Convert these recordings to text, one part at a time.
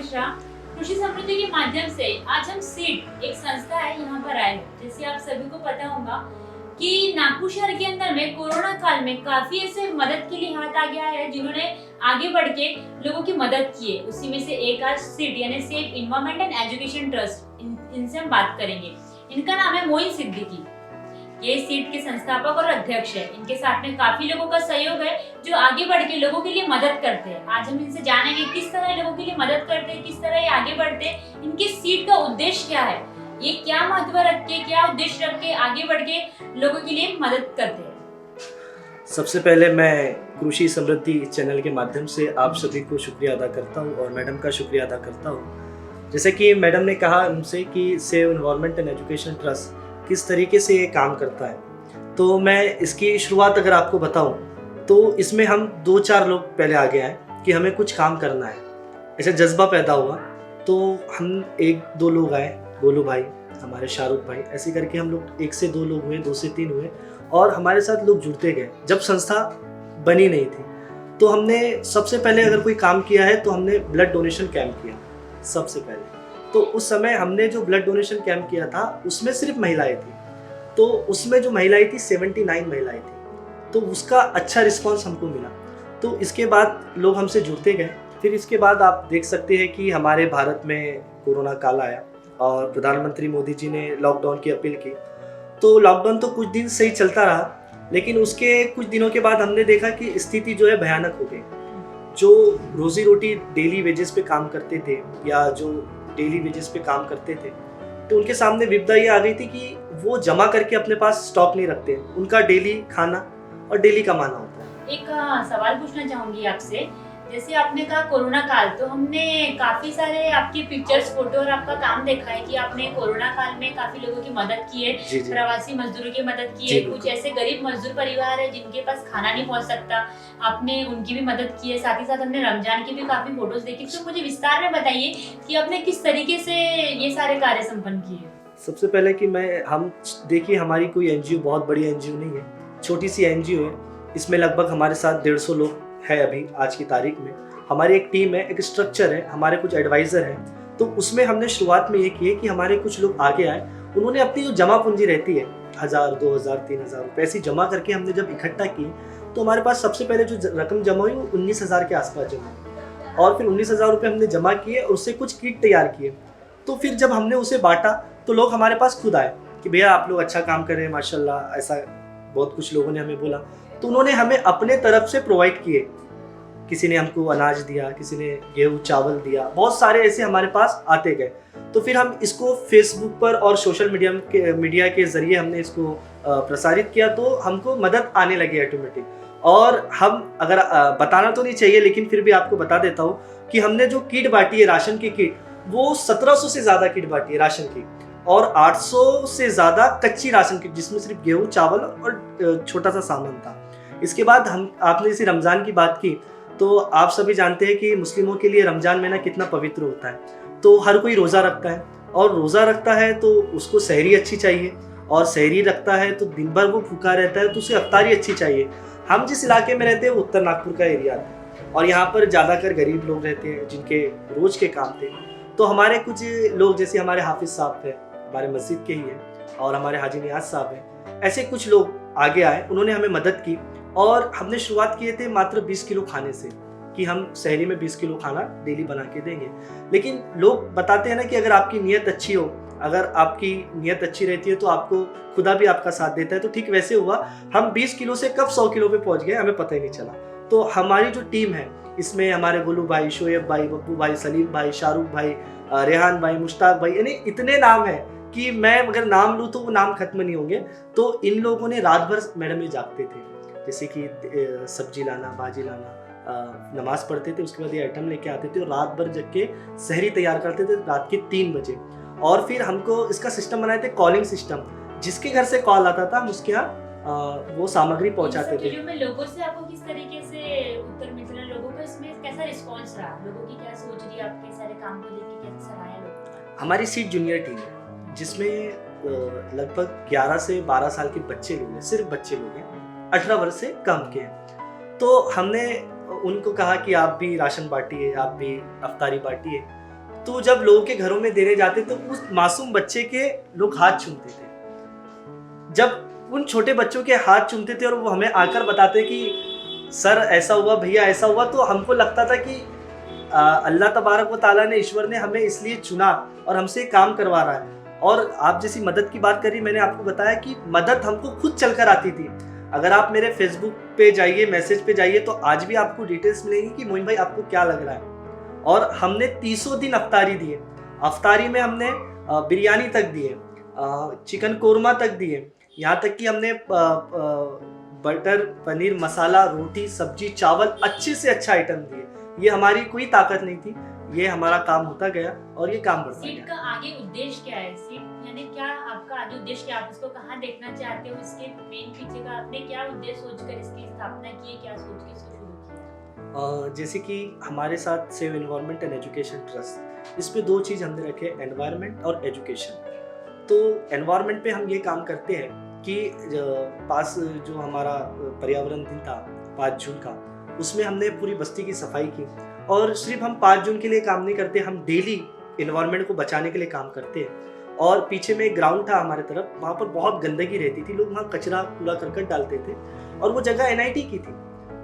मिश्रा। कृषि समृद्धि के माध्यम से आज हम सीड एक संस्था है यहाँ पर आए हैं। जैसे आप सभी को पता होगा कि नागपुर शहर के अंदर में कोरोना काल में काफी ऐसे मदद के लिए हाथ आ गया है जिन्होंने आगे बढ़ के लोगों की मदद की है। उसी में से एक आज सीड यानी safe environment and education trust, इनसे हम बात करेंगे। इनका नाम है मोइन सिद्दीकी। ये सीड के संस्थापक और अध्यक्ष है। इनके साथ में काफी लोगों का सहयोग है जो आगे बढ़ के लोगों के लिए मदद करते हैं। आज हम इनसे जानेंगे किस तरह लोगों के लिए मदद करते हैं, किस तरह ये आगे बढ़ते हैं, इनके सीड का उद्देश्य क्या है, ये क्या महत्व रख के, क्या उद्देश्य रख के आगे बढ़ के लोगों के लिए मदद करते हैं। सबसे पहले मैं कृषि समृद्धि चैनल के माध्यम से आप सभी को शुक्रिया अदा करता हूँ और मैडम का शुक्रिया अदा करता हूँ। जैसे कि मैडम ने कहा हमसे कि save environment and education trust किस तरीके से ये काम करता है, तो मैं इसकी शुरुआत अगर आपको बताऊं तो इसमें हम 2-4 लोग पहले आगे आए कि हमें कुछ काम करना है। ऐसा जज्बा पैदा हुआ तो हम 1-2 लोग आए, गोलू भाई, हमारे शाहरुख भाई, ऐसे करके हम लोग 1 से 2 लोग हुए, 2 से 3 हुए और हमारे साथ लोग जुड़ते गए। जब संस्था बनी नहीं थी तो हमने सबसे पहले अगर कोई काम किया है तो हमने ब्लड डोनेशन कैंप किया सबसे पहले। तो उस समय हमने जो ब्लड डोनेशन कैंप किया था उसमें सिर्फ महिलाएं थी, तो उसमें जो महिलाएं थी 79 महिलाएं थी, तो उसका अच्छा रिस्पांस हमको मिला। तो इसके बाद लोग हमसे जुड़ते गए। फिर इसके बाद आप देख सकते हैं कि हमारे भारत में कोरोना काल आया और प्रधानमंत्री मोदी जी ने लॉकडाउन की अपील की। तो लॉकडाउन तो कुछ दिन सही चलता रहा, लेकिन उसके कुछ दिनों के बाद हमने देखा कि स्थिति जो है भयानक हो गई। जो रोजी रोटी डेली वेजेस पे काम करते थे या जो डेली वेजेस पे काम करते थे, तो उनके सामने विपदा ये आ गई थी कि वो जमा करके अपने पास स्टॉक नहीं रखते। उनका डेली खाना और डेली कमाना होता है। एक सवाल पूछना चाहूंगी आपसे। जैसे आपने कहा कोरोना काल, तो हमने काफी सारे आपके पिक्चर्स, फोटो और आपका काम देखा है कि आपने कोरोना काल में काफी लोगों की मदद की है। प्रवासी मजदूरों की मदद की है। कुछ ऐसे गरीब मजदूर परिवार है जिनके पास खाना नहीं पहुंच सकता, आपने उनकी भी मदद की है। साथ ही साथ हमने रमजान की भी काफी फोटोज देखी। तो मुझे विस्तार में बताइए कि आपने किस तरीके से ये सारे कार्य संपन्न किए। सबसे पहले कि हम देखिए, हमारी कोई एनजीओ बहुत बड़ी एनजीओ नहीं है, छोटी सी एनजीओ है। इसमें लगभग हमारे साथ 150 लोग है अभी आज की तारीख में। हमारी एक टीम है, एक स्ट्रक्चर है, हमारे कुछ एडवाइज़र हैं। तो उसमें हमने शुरुआत में ये की है कि हमारे कुछ लोग आगे आए, उन्होंने अपनी जो जमा पूंजी रहती है 1000, 2000, 3000 रुपये ऐसी जमा करके हमने जब इकट्ठा की, तो हमारे पास सबसे पहले जो रकम जमा हुई वो 19,000 के आसपास जमा हुई। और फिर 19,000 रुपये हमने जमा किए और उससे कुछ किट तैयार किए। तो फिर जब हमने उसे बांटा तो लोग हमारे पास खुद आए कि भैया आप लोग अच्छा काम कर रहे हैं माशाल्लाह, ऐसा बहुत कुछ लोगों ने हमें बोला। तो उन्होंने हमें अपने तरफ से प्रोवाइड किए। किसी ने हमको अनाज दिया, किसी ने गेहूँ चावल दिया, बहुत सारे ऐसे हमारे पास आते गए। तो फिर हम इसको फेसबुक पर और सोशल मीडिया के ज़रिए हमने इसको प्रसारित किया, तो हमको मदद आने लगी ऑटोमेटिक। और हम अगर बताना तो नहीं चाहिए लेकिन फिर भी आपको बता देता हूँ कि हमने जो किट बांटी है, राशन की किट, वो 1700 से ज़्यादा किट बांटी है राशन की, और 800 से ज़्यादा कच्ची राशन किट जिसमें सिर्फ गेहूँ चावल और छोटा सा सामान था। इसके बाद आपने जैसे रमज़ान की बात की, तो आप सभी जानते हैं कि मुस्लिमों के लिए रमज़ान महीना कितना पवित्र होता है। तो हर कोई रोज़ा रखता है, और रोज़ा रखता है तो उसको सहरी अच्छी चाहिए, और सहरी रखता है तो दिन भर वो भूखा रहता है तो उसे अफ्तारी अच्छी चाहिए। हम जिस इलाके में रहते हैं वो उत्तर नागपुर का एरिया है और यहाँ पर ज़्यादातर गरीब लोग रहते हैं जिनके रोज़ के काम थे। तो हमारे कुछ लोग, जैसे हमारे हाफिज़ साहब थे, हमारे मस्जिद के ही हैं, और हमारे हाजी नियाज साहब हैं, ऐसे कुछ लोग आगे आए, उन्होंने हमें मदद की। और हमने शुरुआत किए थे मात्र 20 किलो खाने से कि हम शहरी में 20 किलो खाना डेली बना के देंगे। लेकिन लोग बताते हैं ना कि अगर आपकी नीयत अच्छी हो, अगर आपकी नीयत अच्छी रहती है तो आपको खुदा भी आपका साथ देता है। तो ठीक वैसे हुआ, हम 20 किलो से कब 100 किलो पे पहुंच गए हमें पता ही नहीं चला। तो हमारी जो टीम है इसमें हमारे गोलू भाई, शोएब भाई, बब्बू भाई, सलीम भाई, शाहरुख भाई, रेहान भाई, मुश्ताक भाई, यानी इतने नाम हैं कि मैं अगर नाम लूँ तो वो नाम खत्म नहीं होंगे। तो इन लोगों ने रात भर मैडम ये जागते थे, जैसे कि सब्जी लाना, भाजी लाना, नमाज पढ़ते थे, उसके बाद ये आइटम लेके आते थे और रात भर जग के सहरी तैयार करते थे रात के 3 बजे। और फिर हमको इसका सिस्टम बनाए थे, कॉलिंग सिस्टम, जिसके घर से कॉल आता था हम उसके यहाँ वो सामग्री पहुंचाते थे। लोगों से आपको किस तरीके से उत्तर मिला, लोगों का इसमें कैसा रिस्पांस रहा, लोगों की क्या सोच रही है आपके सारे काम को लेके, कैसे सराहा लोग? हमारी सीड जूनियर टीम है जिसमें लगभग 11 से 12 साल के बच्चे लोग हैं, सिर्फ बच्चे लोग हैं, 18 वर्ष से कम के हैं। तो हमने उनको कहा कि आप भी राशन बांटिए, आप भी अफ्तारी बांटिए। तो जब लोगों के घरों में देने जाते तो उस मासूम बच्चे के लोग हाथ चूमते थे। जब उन छोटे बच्चों के हाथ चूमते थे और वो हमें आकर बताते कि सर ऐसा हुआ, भैया ऐसा हुआ, तो हमको लगता था कि अल्लाह तबारक व ताला ने, ईश्वर ने हमें इसलिए चुना और हमसे काम करवा रहा है। और आप जैसी मदद की बात करी, मैंने आपको बताया कि मदद हमको खुद चलकर आती थी। अगर आप मेरे फेसबुक पे जाइए, मैसेज पे जाइए, तो आज भी आपको डिटेल्स मिलेंगी कि मोइन भाई आपको क्या लग रहा है। और हमने 300 दिन अफ्तारी दिए। अफ्तारी में हमने बिरयानी तक दिए, चिकन कोरमा तक दिए, यहाँ तक कि हमने बटर पनीर मसाला, रोटी, सब्जी, चावल अच्छे से अच्छा आइटम दिए। ये हमारी कोई ताकत नहीं थी, ये हमारा काम होता गया और ये काम बढ़ता सीट का आगे उद्देश्य क्या है? सीट यानी क्या आपका आगे उद्देश्य क्या, आप इसको कहाँ देखना चाहते हो? इसके मेन पीछे का आपने क्या उद्देश्य सोचकर इसकी स्थापना की है, क्या सोच के इसको शुरू किया? जैसे कि हमारे साथ save environment and education trust, इस पे 2 चीज़ हमने रखे, एनवायरनमेंट और एजुकेशन। तो एनवायरनमेंट पे हम ये काम करते हैं कि पास जो हमारा पर्यावरण दिन था 5 जून का, उसमें हमने पूरी बस्ती की सफाई की। और सिर्फ हम 5 जून के लिए काम नहीं करते, हम डेली एनवायरनमेंट को बचाने के लिए काम करते हैं। और पीछे में एक ग्राउंड था हमारे तरफ, वहाँ पर बहुत गंदगी रहती थी, लोग वहाँ कचरा कूड़ा करकट डालते थे और वो जगह एनआईटी की थी।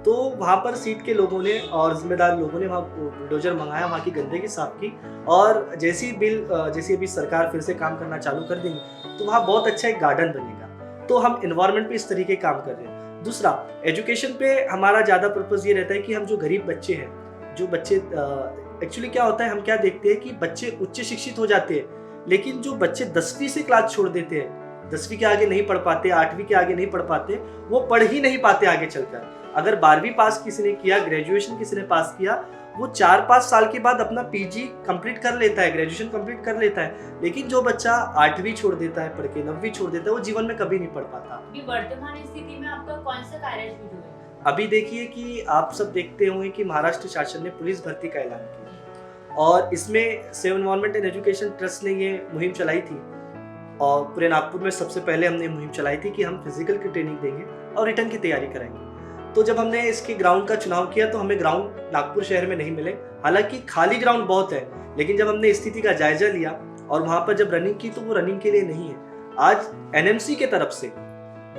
तो वहाँ पर सीट के लोगों ने और जिम्मेदार लोगों ने वहाँ बुलडोजर मंगाया, वहाँ की गंदगी साफ की। और जैसी अभी सरकार फिर से काम करना चालू कर देंगी तो वहाँ बहुत अच्छा एक गार्डन बनेगा। तो हम एनवायरनमेंट पे इस तरीके काम कर रहे हैं। दूसरा, एजुकेशन पे हमारा ज़्यादा पर्पज़ ये रहता है कि हम जो गरीब बच्चे हैं, जो बच्चे एक्चुअली क्या होता है, हम क्या देखते हैं कि बच्चे उच्च शिक्षित हो जाते हैं, लेकिन जो बच्चे 10वीं से क्लास छोड़ देते हैं, 10वीं के आगे नहीं पढ़ पाते, 8वीं के आगे नहीं पढ़ पाते, वो पढ़ ही नहीं पाते आगे चलकर। अगर 12वीं पास किसी ने किया, ग्रेजुएशन किसी ने पास किया, वो 4-5 साल के बाद अपना पीजी कंप्लीट कर लेता है, ग्रेजुएशन कंप्लीट कर लेता है। लेकिन जो बच्चा 8वीं छोड़ देता है पढ़ के, 9वीं छोड़ देता है, वो जीवन में कभी नहीं पढ़ पाता। अभी वर्तमान स्थिति में आपका कौन सा कार्य शुरू है? अभी देखिए कि आप सब देखते होंगे कि महाराष्ट्र शासन ने पुलिस भर्ती का ऐलान किया और इसमें save environment and education trust ने ये मुहिम चलाई थी। और पूरे नागपुर में सबसे पहले हमने मुहिम चलाई थी कि हम फिजिकल की ट्रेनिंग देंगे और रिटर्न की तैयारी कराएंगे। तो जब हमने इसके ग्राउंड का चुनाव किया तो हमें ग्राउंड नागपुर शहर में नहीं मिले, हालांकि खाली ग्राउंड बहुत है, लेकिन जब हमने स्थिति का जायजा लिया और वहाँ पर जब रनिंग की तो वो रनिंग के लिए नहीं है। आज एनएमसी के तरफ से,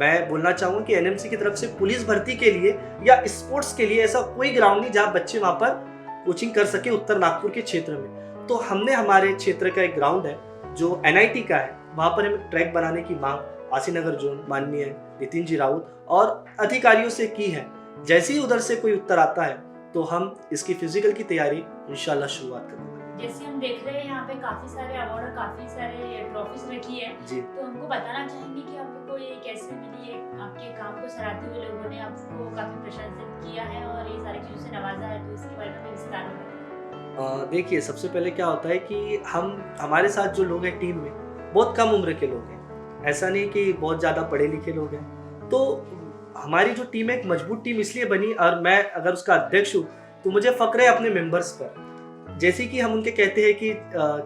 मैं बोलना चाहूँगा कि एनएमसी की तरफ से पुलिस भर्ती के लिए या स्पोर्ट्स के लिए ऐसा कोई ग्राउंड नहीं जहाँ बच्चे वहाँ पर कोचिंग कर सके उत्तर नागपुर के क्षेत्र में। तो हमने हमारे क्षेत्र का एक ग्राउंड है जो एनआईटी का है, वहाँ पर हमें ट्रैक बनाने की मांग आशीनगर जोन माननीय नितिन जी राउत और अधिकारियों से की है। जैसे ही उधर से कोई उत्तर आता है तो हम इसकी फिजिकल की तैयारी इंशाल्लाह शुरुआत करेंगे। जैसे हम देख रहे हैं यहाँ पे काफी सारे अवार्ड और काफी सारे ट्रॉफीज रखी है जी। तो हमको बताना चाहेंगे कि आपको ये कैसे मिली है? आपके काम को सराहते हुए लोगों ने आपको काफी प्रशंसित किया है और ये सारी चीजों से नवाजा है, तो इसके बारे में विस्तार में। देखिए, सबसे पहले क्या होता है कि हमारे साथ जो लोग हैं टीम में, बहुत कम उम्र के लोग हैं, ऐसा नहीं कि बहुत ज़्यादा पढ़े लिखे लोग हैं। तो हमारी जो टीम है एक मजबूत टीम इसलिए बनी, और मैं अगर उसका अध्यक्ष हूँ तो मुझे फ़ख्र है अपने मेंबर्स पर। जैसे कि हम उनके कहते हैं कि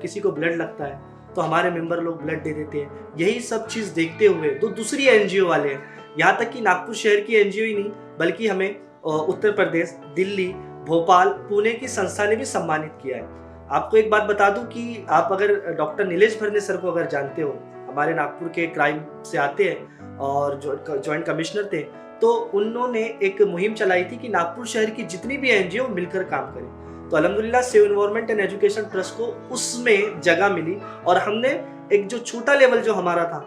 किसी को ब्लड लगता है तो हमारे मेंबर लोग ब्लड दे देते हैं। यही सब चीज़ देखते हुए दूसरी एनजीओ वाले हैं, यहाँ तक कि नागपुर शहर की एनजीओ ही नहीं बल्कि हमें उत्तर प्रदेश, दिल्ली, भोपाल, पुणे की संस्था ने भी सम्मानित किया है। आपको एक बात बता दूं कि आप अगर डॉक्टर नीलेश भरने सर को अगर जानते हो, हमारे नागपुर के क्राइम से आते हैं और जॉइंट कमिश्नर थे, तो उन्होंने एक मुहिम चलाई थी कि नागपुर शहर की जितनी भी एनजीओ मिलकर काम करें। तो अल्हम्दुलिल्लाह save environment and education trust को उसमें जगह मिली और हमने एक जो छोटा लेवल जो हमारा था,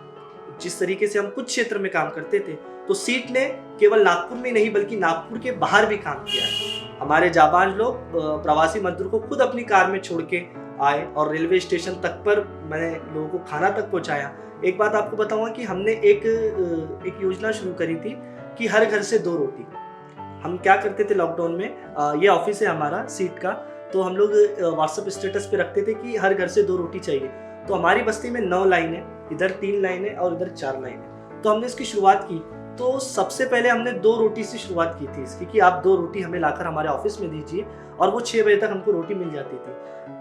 जिस तरीके से हम कुछ क्षेत्र में काम करते थे, तो सीट ने केवल नागपुर में नहीं बल्कि नागपुर के बाहर भी काम किया है। हमारे जाबाज लोग प्रवासी मजदूर को खुद अपनी कार में छोड़ के आए और रेलवे स्टेशन तक पर मैंने लोगों को खाना तक पहुंचाया। एक बात आपको बताऊंगा कि हमने एक योजना शुरू करी थी कि हर घर से 2 रोटी। हम क्या करते थे लॉकडाउन में, ये ऑफिस है हमारा सीट का, तो हम लोग व्हाट्सएप स्टेटस पे रखते थे कि हर घर से 2 रोटी चाहिए। तो हमारी बस्ती में 9 लाइन है, इधर 3 लाइन है और इधर 4 लाइन है। तो हमने इसकी शुरुआत की, तो सबसे पहले हमने 2 रोटी से शुरुआत की थी इसकी कि आप 2 रोटी हमें लाकर हमारे ऑफिस में दीजिए, और वो 6 बजे तक हमको रोटी मिल जाती थी।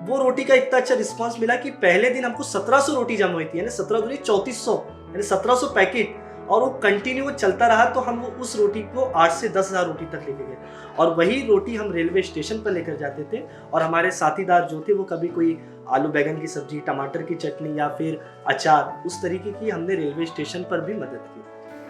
वो रोटी का इतना अच्छा रिस्पांस मिला कि पहले दिन हमको 1700 रोटी जमा हुई थी, यानी 17 दूनी 3400, यानी 1700 पैकेट। और वो कंटिन्यू चलता रहा, तो हम उस रोटी को 8 से 10,000 रोटी तक लेके गए और वही रोटी हम रेलवे स्टेशन पर लेकर जाते थे और हमारे साथीदार जो थे वो कभी कोई आलू बैगन की सब्जी, टमाटर की चटनी या फिर अचार, उस तरीके की हमने रेलवे स्टेशन पर भी मदद की।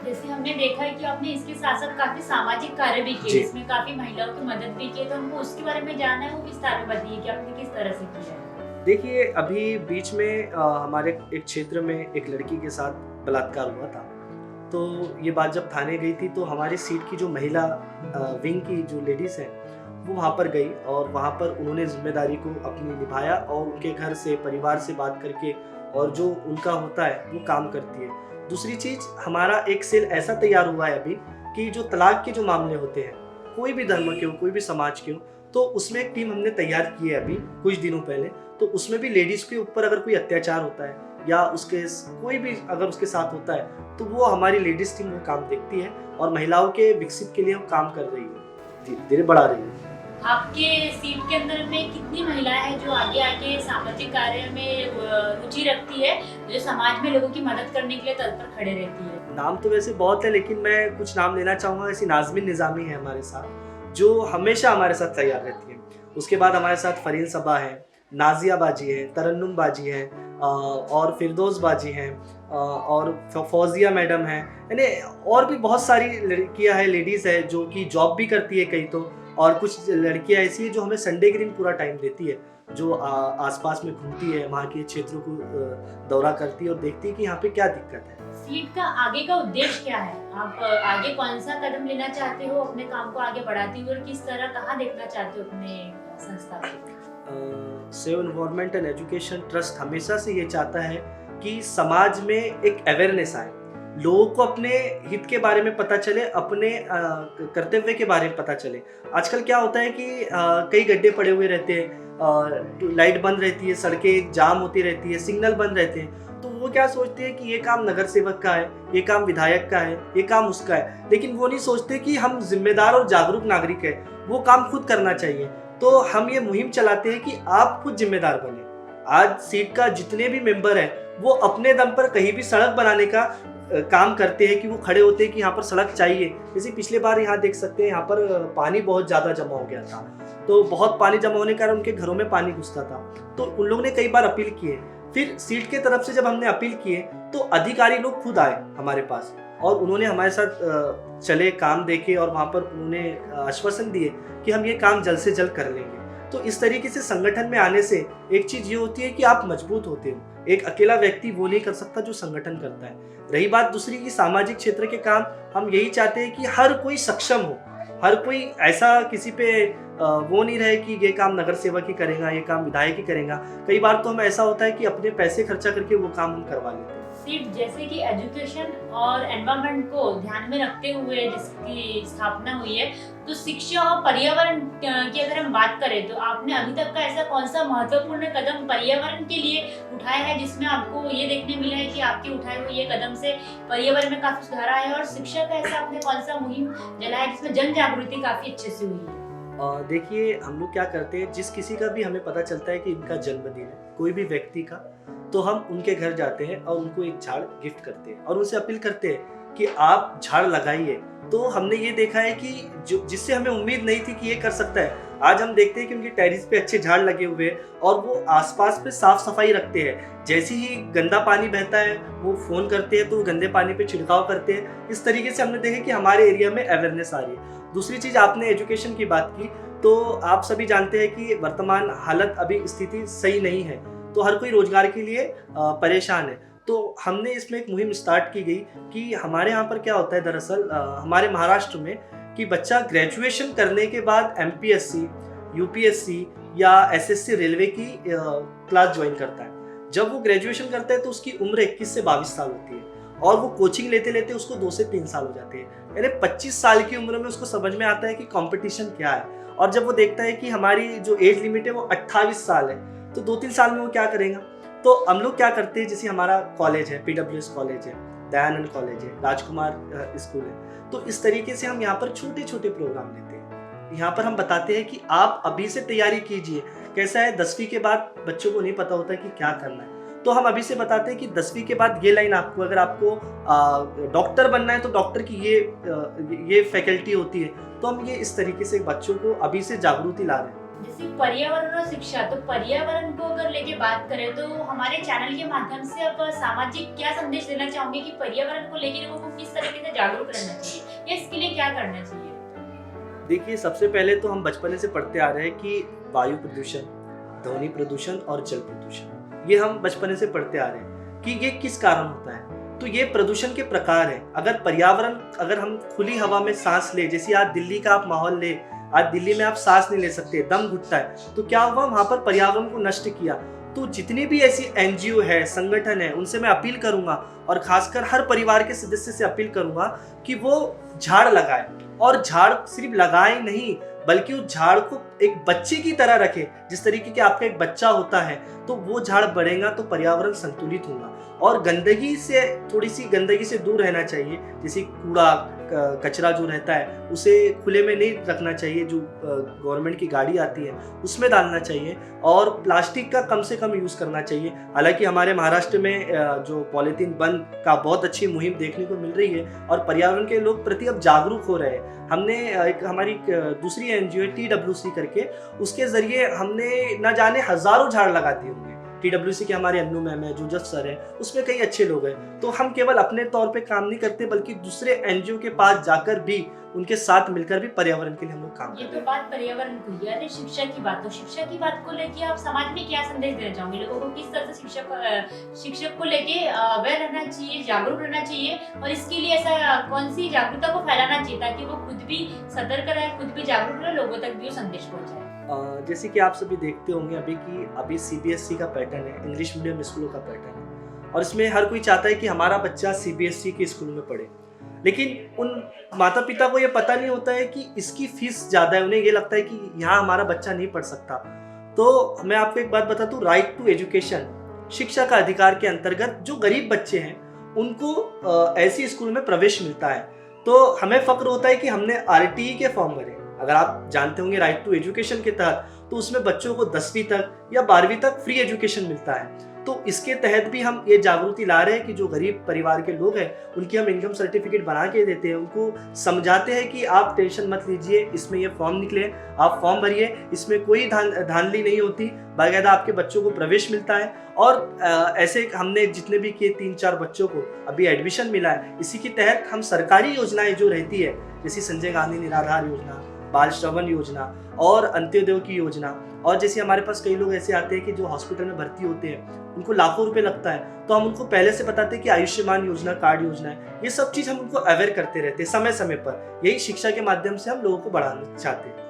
जैसे हमने देखा है कि आपने इसके साथ साथ काफी सामाजिक कार्य भी किए, जिसमें काफी महिलाओं की मदद भी की, तो हमको उसके बारे में जानना है, वो विस्तार में बताइए कि आपने किस तरह से किया है। देखिए, अभी बीच में हमारे एक क्षेत्र में एक लड़की के साथ बलात्कार हुआ था, तो ये बात जब थाने गई थी तो हमारी सीट की जो महिला विंग की जो लेडीज़ हैं वो वहाँ पर गई और वहाँ पर उन्होंने जिम्मेदारी को अपनी निभाया और उनके घर से, परिवार से बात करके और जो उनका होता है वो काम करती है। दूसरी चीज़, हमारा एक सेल ऐसा तैयार हुआ है अभी कि जो तलाक के जो मामले होते हैं, कोई भी धर्म के हो, कोई भी समाज के हो, तो उसमें एक टीम हमने तैयार की है अभी कुछ दिनों पहले। तो उसमें भी लेडीज़ के ऊपर अगर कोई अत्याचार होता है या उसके कोई भी अगर उसके साथ होता है तो वो हमारी लेडीज़ टीम वो काम देखती है और महिलाओं के विकसित के लिए वो काम कर रही है, धीरे धीरे बढ़ा रही है। आपके सीट के अंदर में कितनी महिलाएं हैं जो आगे आके सामाजिक कार्य में रुचि रखती है, जो समाज में लोगों की मदद करने के लिए तत्पर खड़े रहती है? नाम तो वैसे बहुत है, लेकिन मैं कुछ नाम लेना चाहूँगा। ऐसी नाज़मीन निज़ामी है हमारे साथ, जो हमेशा हमारे साथ तैयार रहती है। उसके बाद हमारे साथ फरीन सबा है, नाजिया बाजी है, तरन्नुम बाजी है और फिरदौस बाजी हैं और फौजिया मैडम हैं, यानी और भी बहुत सारी लड़कियां हैं, लेडीज़ है जो कि जॉब भी करती है कई तो, और कुछ लड़कियां ऐसी है जो हमें संडे के दिन पूरा टाइम देती है, जो आसपास में घूमती है, वहाँ के क्षेत्रों को दौरा करती है और देखती है कि यहाँ पे क्या दिक्कत है। सीट का आगे का उद्देश्य क्या है? आप आगे कौन सा कदम लेना चाहते हो अपने काम को आगे बढ़ाते हुए और किस तरह कहाँ देखना चाहते हो अपने संस्था को? Save environment and education trust हमेशा से ये चाहता है कि समाज में एक अवेयरनेस आए, लोगों को अपने हित के बारे में पता चले, अपने कर्तव्य के बारे में पता चले। आजकल क्या होता है कि कई गड्ढे पड़े हुए रहते हैं, लाइट बंद रहती है, सड़कें जाम होती रहती है, सिग्नल बंद रहते हैं, तो वो क्या सोचते हैं कि ये काम नगर सेवक का है, ये काम विधायक का है, ये काम उसका है, लेकिन वो नहीं सोचते कि हम जिम्मेदार और जागरूक नागरिक है, वो काम खुद करना चाहिए। तो हम ये मुहिम चलाते हैं कि आप खुद जिम्मेदार बने। आज सीट का जितने भी मेंबर हैं वो अपने दम पर कहीं भी सड़क बनाने का काम करते हैं कि वो खड़े होते हैं कि यहाँ पर सड़क चाहिए। जैसे पिछले बार यहाँ देख सकते हैं, यहाँ पर पानी बहुत ज़्यादा जमा हो गया था, तो बहुत पानी जमा होने के कारण उनके घरों में पानी घुसता था, तो उन लोगों ने कई बार अपील किए। फिर सीट के तरफ से जब हमने अपील किए तो अधिकारी लोग खुद आए हमारे पास और उन्होंने हमारे साथ चले, काम देखे और वहाँ पर उन्होंने आश्वासन दिए कि हम ये काम जल्द से जल्द कर लेंगे। तो इस तरीके से संगठन में आने से एक चीज़ ये होती है कि आप मजबूत होते हो। एक अकेला व्यक्ति वो नहीं कर सकता जो संगठन करता है। रही बात दूसरी की सामाजिक क्षेत्र के काम, हम यही चाहते हैं कि हर कोई सक्षम हो, हर कोई ऐसा किसी पे वो नहीं रहे कि ये काम नगर सेवक ही करेगा, ये काम विधायक ही करेगा। कई बार तो हमें ऐसा होता है कि अपने पैसे खर्चा करके वो काम हम करवा लेते हैं। सीट जैसे कि एजुकेशन और एनवायरनमेंट को ध्यान में रखते हुए जिसकी स्थापना हुई है, तो शिक्षा और पर्यावरण की अगर हम बात करें तो आपने अभी तक का ऐसा कौन सा महत्वपूर्ण कदम पर्यावरण के लिए उठाया है जिसमें आपको ये देखने मिला है कि आपके उठाए हुए ये कदम से पर्यावरण में काफी सुधार आया है, और शिक्षा का ऐसा आपने कौन सा मुहिम चलाया है जिसमें जन जागृति काफी अच्छे से हुई है? देखिए, हम लोग क्या करते हैं, जिस किसी का भी हमें पता चलता है कि इनका जन्मदिन है, कोई भी व्यक्ति का, तो हम उनके घर जाते हैं और उनको एक झाड़ गिफ्ट करते हैं और उनसे अपील करते हैं कि आप झाड़ लगाइए। तो हमने ये देखा है कि जो जिससे हमें उम्मीद नहीं थी कि ये कर सकता है, आज हम देखते हैं कि उनकी टेरिस पे अच्छे झाड़ लगे हुए हैं और वो आसपास पे साफ सफाई रखते हैं। जैसे ही गंदा पानी बहता है वो फ़ोन करते हैं तो गंदे पानी पे छिड़काव करते हैं। इस तरीके से हमने देखा कि हमारे एरिया में अवेयरनेस आ रही है। दूसरी चीज़, आपने एजुकेशन की बात की, तो आप सभी जानते हैं कि वर्तमान हालत अभी स्थिति सही नहीं है, तो हर कोई रोजगार के लिए परेशान है। तो हमने इसमें एक मुहिम स्टार्ट की गई कि हमारे यहाँ पर क्या होता है दरअसल, हमारे महाराष्ट्र में, कि बच्चा ग्रेजुएशन करने के बाद एमपीएससी, यूपीएससी या एसएससी रेलवे की क्लास ज्वाइन करता है। जब वो ग्रेजुएशन करता है तो उसकी उम्र 21 से 22 साल होती है और वो कोचिंग लेते लेते उसको 2 से 3 साल हो जाते हैं। यानी 25 साल की उम्र में उसको समझ में आता है कि कंपटीशन क्या है, और जब वो देखता है कि हमारी जो एज लिमिट है वो 28 साल है, तो 2-3 साल में वो क्या करेगा। तो हम लोग क्या करते हैं, जैसे हमारा कॉलेज है, PWS कॉलेज है, दयानंद कॉलेज है, राजकुमार स्कूल है, तो इस तरीके से हम यहाँ पर छोटे छोटे प्रोग्राम लेते हैं। यहाँ पर हम बताते हैं कि आप अभी से तैयारी कीजिए। कैसा है, 10वीं के बाद बच्चों को नहीं पता होता कि क्या करना है, तो हम अभी से बताते हैं कि 10वीं के बाद ये लाइन आपको, अगर आपको डॉक्टर बनना है तो डॉक्टर की ये फैकल्टी होती है। तो हम ये इस तरीके से बच्चों को अभी से जागृति ला रहे हैं। जैसे पर्यावरण और शिक्षा, तो पर्यावरण को अगर लेके बात करें तो हमारे चैनल के माध्यम से आप सामाजिक क्या संदेश देना चाहोगे कि पर्यावरण को लेकर लोगों को किस तरीके से जागरूक रहना चाहिए या इसके लिए क्या करना चाहिए? देखिए, सबसे पहले तो हम बचपन से पढ़ते आ रहे हैं कि वायु प्रदूषण, ध्वनि प्रदूषण और जल प्रदूषण, ये हम बचपन से पढ़ते आ रहे हैं कि ये किस कारण होता है। तो ये प्रदूषण के प्रकार है। अगर पर्यावरण, अगर हम खुली हवा में सांस ले, जैसे आज दिल्ली का आप माहौल ले, आज दिल्ली में आप सांस नहीं ले सकते, दम घुटता है, तो क्या हुआ, वहां पर पर्यावरण को नष्ट किया। तो जितनी भी ऐसी एनजीओ है, संगठन है, उनसे मैं अपील करूंगा और खासकर हर परिवार के सदस्य से अपील करूंगा कि वो झाड़ लगाए, और झाड़ सिर्फ लगाए नहीं बल्कि उस झाड़ को एक बच्चे की तरह रखे। जिस तरीके के आपका एक बच्चा होता है तो वो झाड़ बढ़ेगा तो पर्यावरण संतुलित होगा। और गंदगी से, थोड़ी सी गंदगी से दूर रहना चाहिए। जैसे कूड़ा कचरा जो रहता है उसे खुले में नहीं रखना चाहिए, जो गवर्नमेंट की गाड़ी आती है उसमें डालना चाहिए, और प्लास्टिक का कम से कम यूज़ करना चाहिए। हालांकि हमारे महाराष्ट्र में जो पॉलीथीन बंद का बहुत अच्छी मुहिम देखने को मिल रही है और पर्यावरण के लोग प्रति अब जागरूक हो रहे हैं। हमने हमारी दूसरी एनजीओ है TWC करके, उसके जरिए हमने न जाने हजारों झाड़ लगा दिए होंगे। TWC के हमारे अन्नू मैम है, जोजफ सर है, उसमें कई अच्छे लोग हैं। तो हम केवल अपने तौर पे काम नहीं करते बल्कि दूसरे एनजीओ के पास जाकर भी, उनके साथ मिलकर भी पर्यावरण के लिए हम लोग काम करते हैं। ये तो बात पर्यावरण की है। शिक्षा की बात, तो शिक्षा की बात को लेके आप समाज में क्या संदेश देना चाहोगे? लोगों को किस तरह से शिक्षक को लेके अवेयर रहना चाहिए, जागरूक रहना चाहिए, और इसके लिए ऐसा कौन सी जागरूकता को फैलाना चाहिए ताकि वो खुद भी सतर्क रहे, खुद भी जागरूक रहे, लोगों तक भी वो संदेश पहुंचाए? जैसे कि आप सभी देखते होंगे अभी CBSE का पैटर्न है, इंग्लिश मीडियम स्कूलों का पैटर्न है, और इसमें हर कोई चाहता है कि हमारा बच्चा CBSE के स्कूल में पढ़े। लेकिन उन माता पिता को ये पता नहीं होता है कि इसकी फीस ज़्यादा है। उन्हें ये लगता है कि यहाँ हमारा बच्चा नहीं पढ़ सकता। तो मैं आपको एक बात बता दूँ, राइट टू एजुकेशन, शिक्षा का अधिकार के अंतर्गत जो गरीब बच्चे हैं उनको ऐसी स्कूल में प्रवेश मिलता है। तो हमें फक्र होता है कि हमने RTE के फॉर्म भरे। अगर आप जानते होंगे राइट टू एजुकेशन के तहत, तो उसमें बच्चों को 10वीं तक या 12वीं तक फ्री एजुकेशन मिलता है। तो इसके तहत भी हम ये जागृति ला रहे हैं कि जो गरीब परिवार के लोग हैं उनकी हम इनकम सर्टिफिकेट बना के देते हैं, उनको समझाते हैं कि आप टेंशन मत लीजिए, इसमें ये फॉर्म निकले, आप फॉर्म भरिए, इसमें कोई धांधली नहीं होती, बाकायदा आपके बच्चों को प्रवेश मिलता है। और ऐसे हमने जितने भी किए 3-4 बच्चों को अभी एडमिशन मिला है। इसी के तहत हम सरकारी योजनाएं जो रहती है, जैसे संजय गांधी निराधार योजना, बाल श्रवण योजना और अंत्योदय की योजना, और जैसे हमारे पास कई लोग ऐसे आते हैं कि जो हॉस्पिटल में भर्ती होते हैं, उनको लाखों रुपए लगता है, तो हम उनको पहले से बताते हैं कि आयुष्मान योजना, कार्ड योजना है। ये सब चीज हम उनको अवेयर करते रहते हैं समय समय पर। यही शिक्षा के माध्यम से हम लोगों को बढ़ाना चाहते हैं।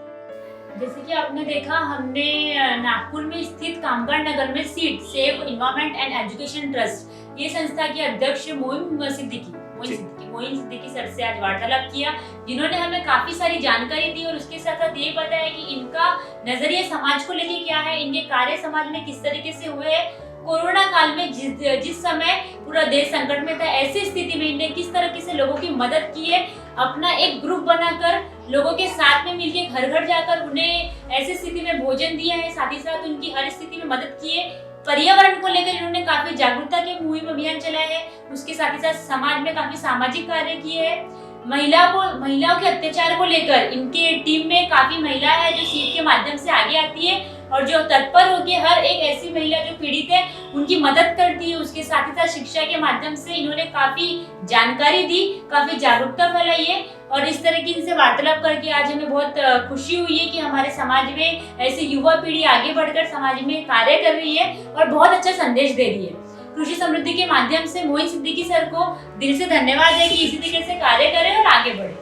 जैसे कि आपने देखा, हमने नागपुर में स्थित कामगार नगर में seed save environment and education trust, ये संस्था के अध्यक्ष मोइन सिद्दीकी सर से आज वार्तालाप किया, जिन्होंने हमें काफी सारी जानकारी दी और उसके साथ साथ ये बताया कि इनका नजरिया समाज को लेके क्या है, इनके कार्य समाज में किस तरीके से हुए हैं। कोरोना काल में जिस समय पूरा देश संकट में था, ऐसी स्थिति में इन्हें किस तरीके से लोगों की मदद की है, अपना एक ग्रुप बनाकर लोगों के साथ में मिलकर घर घर जाकर उन्हें ऐसी स्थिति में भोजन दिया है, साथ ही साथ उनकी हर स्थिति में मदद की है। पर्यावरण को लेकर इन्होंने काफी जागरूकता के मुहिम अभियान चलाए हैं, उसके साथ ही साथ समाज में काफी सामाजिक कार्य किए हैं। महिलाओं के अत्याचार को लेकर इनके टीम में काफी महिला है जो सीट के माध्यम से आगे आती है और जो तत्पर होकर हर एक ऐसी महिला जो पीड़ित है उनकी मदद करती है। उसके साथ ही साथ शिक्षा के माध्यम से इन्होंने काफी जानकारी दी, काफी जागरूकता फैलाई है, और इस तरह की इनसे वार्तालाप करके आज हमें बहुत खुशी हुई है कि हमारे समाज में ऐसी युवा पीढ़ी आगे बढ़कर समाज में कार्य कर रही है और बहुत अच्छा संदेश दे रही है। कृषि समृद्धि के माध्यम से मोइन सिद्दीकी सर को दिल से धन्यवाद है कि इसी तरीके से कार्य करें और आगे बढ़े।